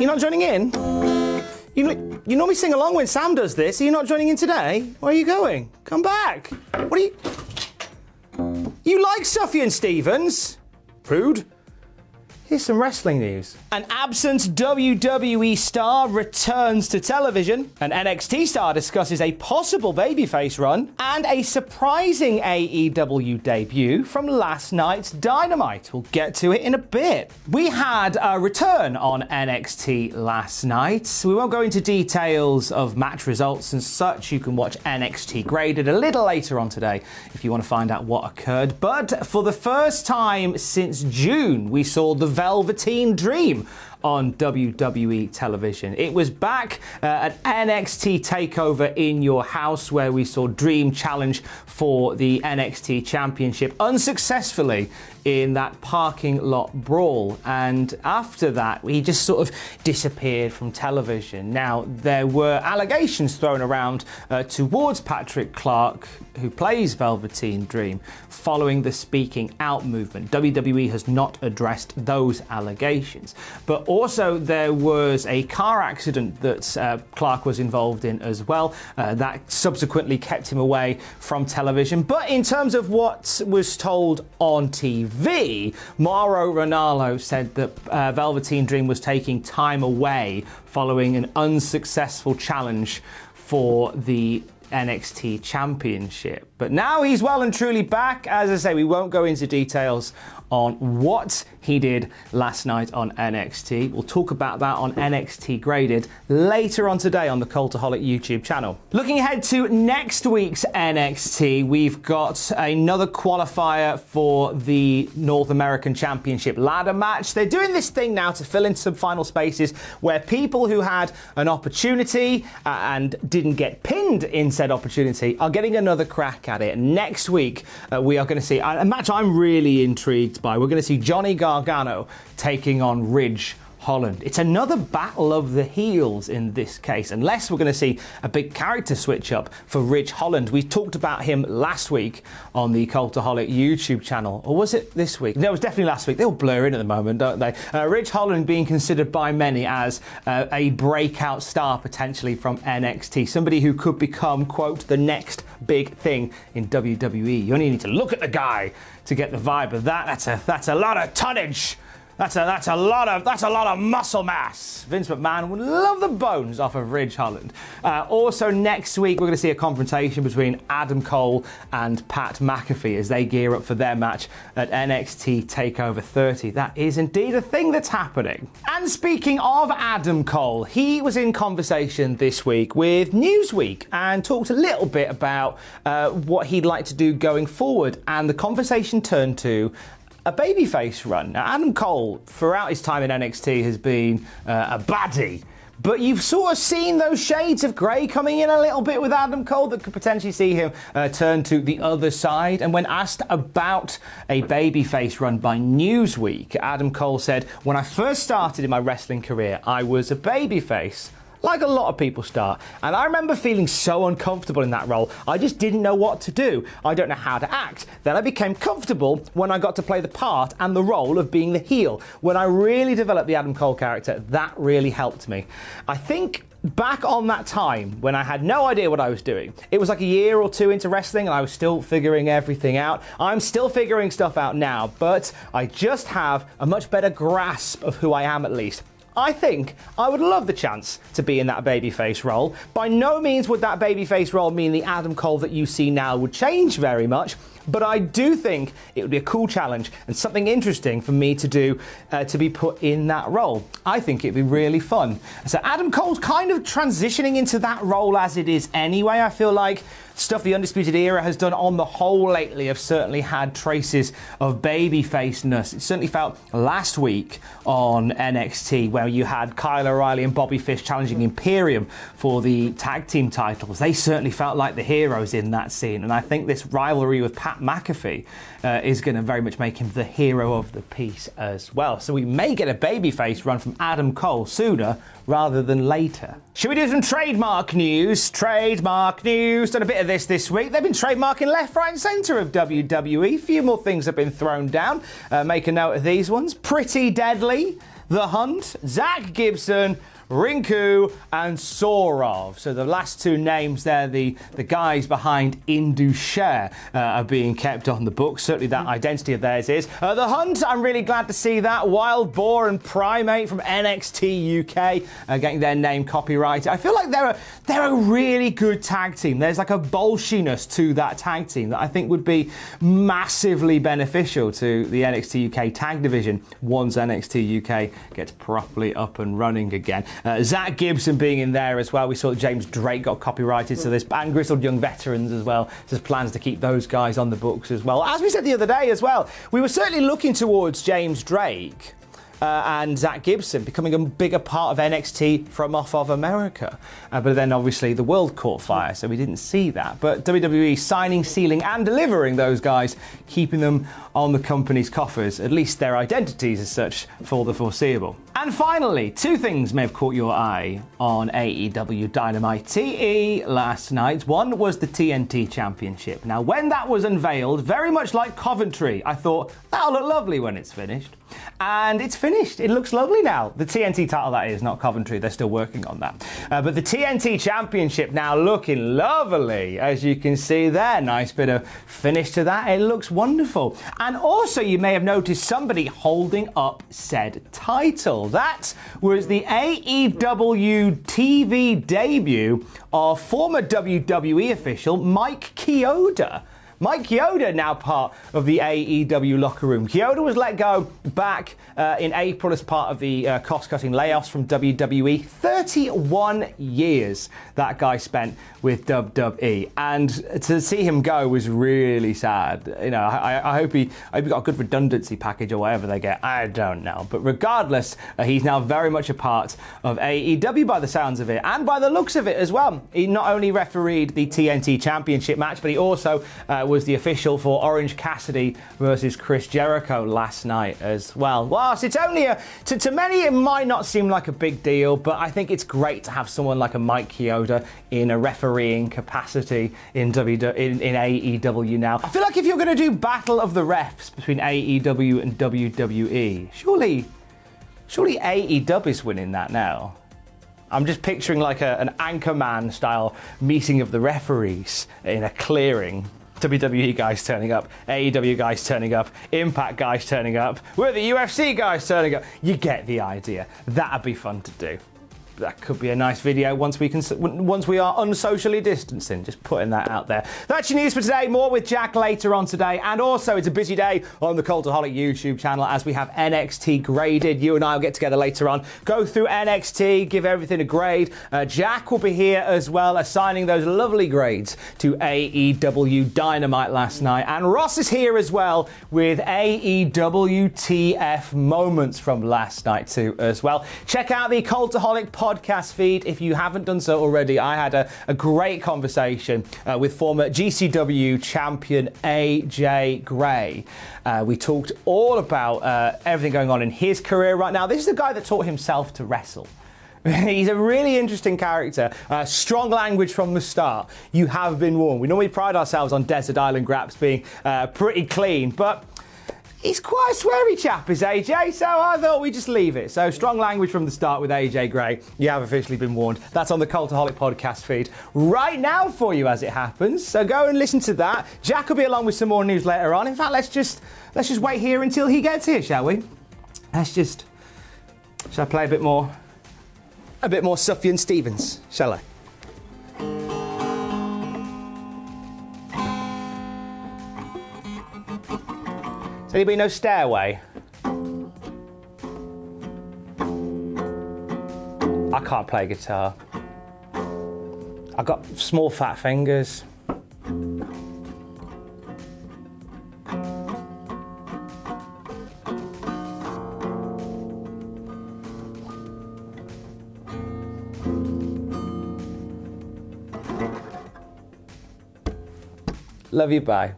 You're not joining in? You normally sing along when Sam does this. Are you not joining in today? Where are you going? Come back. What are you... You like Sufjan Stevens? Rude. Here's some wrestling news. An absent WWE star returns to television. An NXT star discusses a possible babyface run. And a surprising AEW debut from last night's Dynamite. We'll get to it in a bit. We had a return on NXT last night. We won't go into details of match results and such. You can watch NXT Graded a little later on today if you want to find out what occurred. But for the first time since June, we saw the Velveteen Dream on WWE television. It was back at NXT TakeOver in your house, where we saw Dream challenge for the NXT Championship unsuccessfully in that parking lot brawl, and after that he just sort of disappeared from television. Now, there were allegations thrown around towards Patrick Clark, who plays Velveteen Dream, following the speaking out movement. WWE has not addressed those allegations, but also there was a car accident that Clark was involved in as well that subsequently kept him away from television. But in terms of what was told on TV, Mauro Ranallo said that Velveteen Dream was taking time away following an unsuccessful challenge for the NXT Championship. But now he's well and truly back. As I say, we won't go into details on what he did last night on NXT. We'll talk about that on NXT Graded later on today on the Cultaholic YouTube channel. Looking ahead to next week's NXT, we've got another qualifier for the North American Championship ladder match. They're doing this thing now to fill in some final spaces where people who had an opportunity and didn't get pinned in said opportunity are getting another crack at it. Next week, we are going to see a match I'm really intrigued by. We're going to see Johnny Gargano taking on Ridge Holland. It's another battle of the heels in this case, unless we're going to see a big character switch up for Ridge Holland. We talked about him last week on the Cultaholic YouTube channel. Or was it this week? No, it was definitely last week. They all blur in at the moment, don't they? Ridge Holland being considered by many as a breakout star potentially from NXT. Somebody who could become, quote, the next big thing in WWE. You only need to look at the guy to get the vibe of that. That's a lot of tonnage. That's a lot of muscle mass. Vince McMahon would love the bones off of Ridge Holland. Also next week, we're going to see a confrontation between Adam Cole and Pat McAfee as they gear up for their match at NXT TakeOver 30. That is indeed a thing that's happening. And speaking of Adam Cole, he was in conversation this week with Newsweek and talked a little bit about what he'd like to do going forward. And the conversation turned to a babyface run. Now, Adam Cole, throughout his time in NXT, has been a baddie. But you've sort of seen those shades of grey coming in a little bit with Adam Cole that could potentially see him turn to the other side. And when asked about a babyface run by Newsweek, Adam Cole said, "When I first started in my wrestling career, I was a babyface. Like a lot of people start. And I remember feeling so uncomfortable in that role. I just didn't know what to do. I don't know how to act. Then I became comfortable when I got to play the part and the role of being the heel. When I really developed the Adam Cole character, that really helped me. I think back on that time when I had no idea what I was doing. It was like a year or two into wrestling and I was still figuring everything out. I'm still figuring stuff out now, but I just have a much better grasp of who I am, at least. I think I would love the chance to be in that babyface role. By no means would that babyface role mean the Adam Cole that you see now would change very much, but I do think it would be a cool challenge and something interesting for me to do to be put in that role. I think it'd be really fun. So Adam Cole's kind of transitioning into that role as it is anyway. I feel like stuff the Undisputed Era has done on the whole lately have certainly had traces of babyfaceness. It certainly felt last week on NXT where you had Kyle O'Reilly and Bobby Fish challenging Imperium for the tag team titles. They certainly felt like the heroes in that scene, and I think this rivalry with Pat McAfee is going to very much make him the hero of the piece as well. So we may get a babyface run from Adam Cole sooner rather than later. Should we do some trademark news? Trademark news. Done a bit of this week. They've been trademarking left, right and centre of WWE. A few more things have been thrown down. Make a note of these ones. Pretty Deadly. The Hunt, Zach Gibson, Rinku and Sorov. So the last two names there, the guys behind Indusher, are being kept on the books. Certainly that identity of theirs is. The Hunt, I'm really glad to see that. Wild Boar and Primate from NXT UK getting their name copyrighted. I feel like they're a really good tag team. There's like a bolshiness to that tag team that I think would be massively beneficial to the NXT UK tag division once NXT UK gets properly up and running again. Zach Gibson being in there as well. We saw that James Drake got copyrighted, so there's and Grizzled Young Veterans as well. There's plans to keep those guys on the books as well. As we said the other day as well, we were certainly looking towards James Drake and Zach Gibson becoming a bigger part of NXT from off of America. But then obviously the world caught fire, so we didn't see that. But WWE signing, sealing and delivering those guys, keeping them on the company's coffers, at least their identities as such, for the foreseeable. And finally, two things may have caught your eye on AEW Dynamite TE last night. One was the TNT Championship. Now, when that was unveiled, very much like Coventry, I thought, that'll look lovely when it's finished. And it's finished. It looks lovely now. The TNT title, that is, not Coventry. They're still working on that. But the TNT Championship now looking lovely, as you can see there. Nice bit of finish to that. It looks wonderful. And also, you may have noticed somebody holding up said title. That was the AEW TV debut of former WWE official Mike Chioda. Mike Chioda now part of the AEW locker room. Chioda was let go back in April as part of the cost-cutting layoffs from WWE. 31 years that guy spent with WWE, and to see him go was really sad. You know, I hope he got a good redundancy package or whatever they get. I don't know, but regardless, he's now very much a part of AEW by the sounds of it and by the looks of it as well. He not only refereed the TNT Championship match, but he also was the official for Orange Cassidy versus Chris Jericho last night as well. Whilst it's only to many it might not seem like a big deal, but I think it's great to have someone like a Mike Chioda in a refereeing capacity in AEW now. I feel like if you're going to do Battle of the Refs between AEW and WWE, surely AEW is winning that now. I'm just picturing like an Anchorman style meeting of the referees in a clearing. WWE guys turning up, AEW guys turning up, Impact guys turning up, we're the UFC guys turning up. You get the idea. That'd be fun to do. That could be a nice video once we are unsocially distancing. Just putting that out there. That's your news for today. More with Jack later on today. And also, it's a busy day on the Cultaholic YouTube channel as we have NXT graded. You and I will get together later on, go through NXT, give everything a grade. Jack will be here as well, assigning those lovely grades to AEW Dynamite last night. And Ross is here as well with AEW TF moments from last night too as well. Check out the Cultaholic podcast feed if you haven't done so already. I had a great conversation with former GCW champion AJ Gray. We talked all about everything going on in his career right now. This is the guy that taught himself to wrestle. He's a really interesting character. Strong language from the start. You have been warned. We normally pride ourselves on Desert Island Graps being pretty clean, but he's quite a sweary chap, is AJ, so I thought we'd just leave it. So, strong language from the start with AJ Gray. You have officially been warned. That's on the Cultaholic podcast feed right now for you as it happens. So go and listen to that. Jack will be along with some more news later on. In fact, let's just wait here until he gets here, shall we? Shall I play a bit more Sufjan Stevens, shall I? Does anybody know Stairway? I can't play guitar. I've got small fat fingers. Love you, bye.